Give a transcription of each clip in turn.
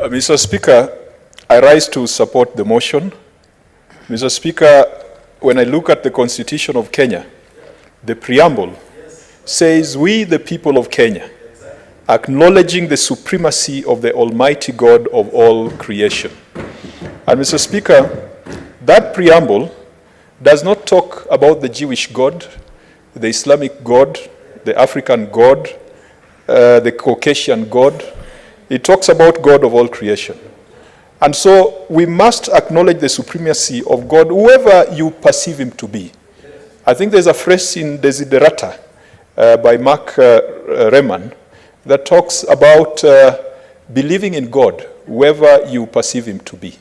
Mr. Speaker, I rise to support the motion. Mr. Speaker, when I look at the Constitution of Kenya, the preamble says, "We, the people of Kenya, acknowledging the supremacy of the Almighty God of all creation." And Mr. Speaker, that preamble does not talk about the Jewish God, the Islamic God, the African God, the Caucasian God. It talks about God of all creation. And so we must acknowledge the supremacy of God, whoever you perceive him to be. I think there's a phrase in Desiderata by Herman that talks about believing in God, whoever you perceive him to be.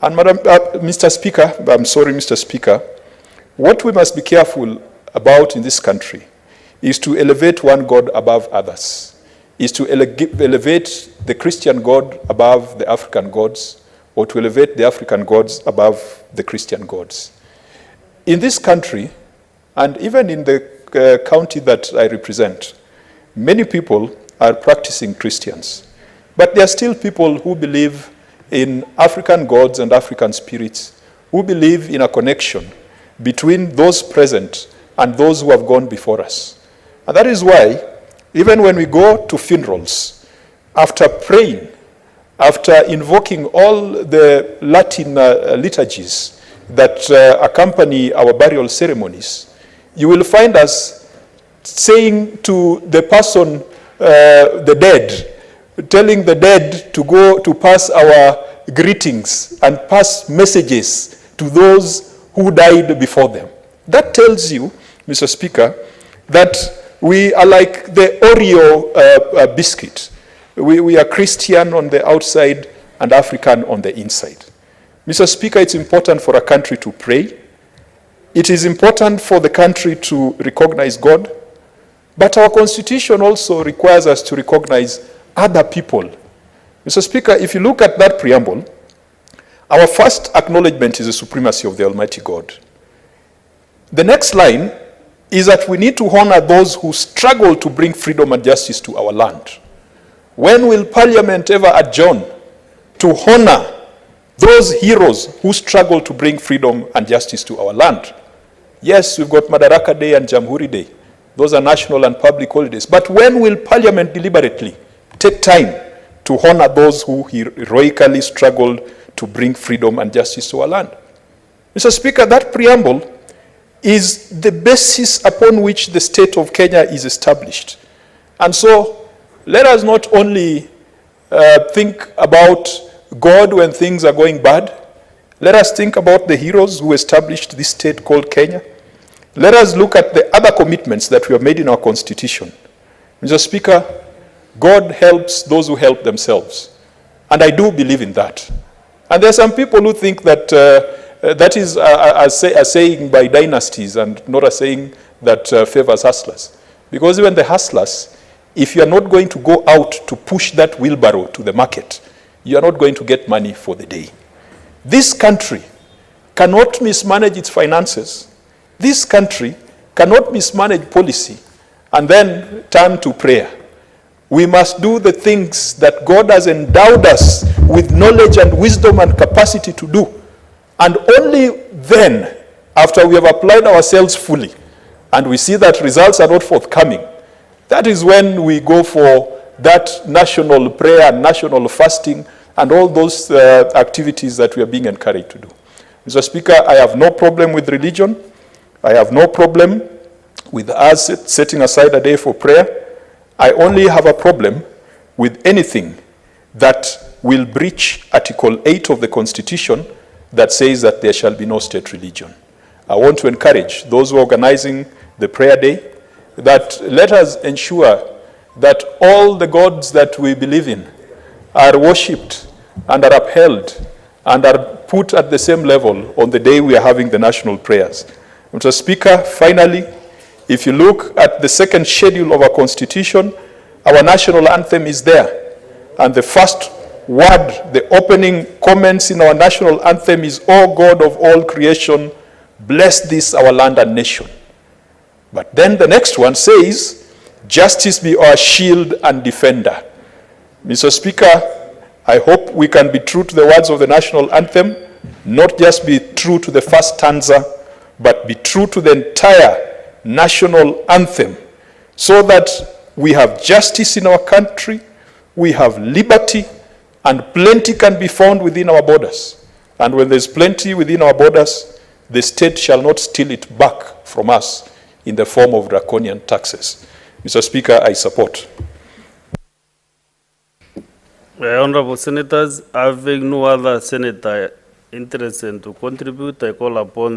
And Mr. Speaker, what we must be careful about in this country is to elevate one God above others, is to elevate the Christian God above the African gods, or to elevate the African gods above the Christian gods. In this country, and even in the county that I represent, many people are practicing Christians. But there are still people who believe in African gods and African spirits, who believe in a connection between those present and those who have gone before us. And that is why, even when we go to funerals, after praying, after invoking all the Latin liturgies that accompany our burial ceremonies, you will find us saying to the person, the dead, telling the dead to go to pass our greetings and pass messages to those who died before them. That tells you, Mr. Speaker, that we are like the Oreo biscuit. We are Christian on the outside and African on the inside. Mr. Speaker, it's important for a country to pray. It is important for the country to recognize God. But our Constitution also requires us to recognize other people. Mr. Speaker, if you look at that preamble, our first acknowledgement is the supremacy of the Almighty God. The next line is that we need to honor those who struggle to bring freedom and justice to our land. When will Parliament ever adjourn to honor those heroes who struggle to bring freedom and justice to our land? Yes, we've got Madaraka Day and Jamhuri Day. Those are national and public holidays. But when will Parliament deliberately take time to honor those who heroically struggled to bring freedom and justice to our land? Mr. Speaker, that preamble is the basis upon which the state of Kenya is established. And so let us not only think about God when things are going bad. Let us think about the heroes who established this state called Kenya. Let us look at the other commitments that we have made in our Constitution. Mr. Speaker, God helps those who help themselves. And I do believe in that. And there are some people who think that that is a saying by dynasties and not a saying that favors hustlers. Because even the hustlers, if you are not going to go out to push that wheelbarrow to the market, you are not going to get money for the day. This country cannot mismanage its finances. This country cannot mismanage policy and then turn to prayer. We must do the things that God has endowed us with knowledge and wisdom and capacity to do. And only then, after we have applied ourselves fully, and we see that results are not forthcoming, that is when we go for that national prayer, national fasting, and all those activities that we are being encouraged to do. Mr. Speaker, I have no problem with religion. I have no problem with us setting aside a day for prayer. I only have a problem with anything that will breach Article 8 of the Constitution that says that there shall be no state religion. I want to encourage those who are organizing the prayer day that let us ensure that all the gods that we believe in are worshipped and are upheld and are put at the same level on the day we are having the national prayers. Mr. Speaker, finally, if you look at the second schedule of our Constitution, our national anthem is there. And the first word, the opening comments in our national anthem is, "O God of all creation, bless this our land and nation." But then the next one says, "Justice be our shield and defender." Mr. Speaker, I hope we can be true to the words of the national anthem, not just be true to the first stanza, but be true to the entire national anthem, so that we have justice in our country, we have liberty, and plenty can be found within our borders. And when there's plenty within our borders, the state shall not steal it back from us in the form of draconian taxes. Mr. Speaker, I support. Honorable Senators, having no other senator interested to contribute, I call upon the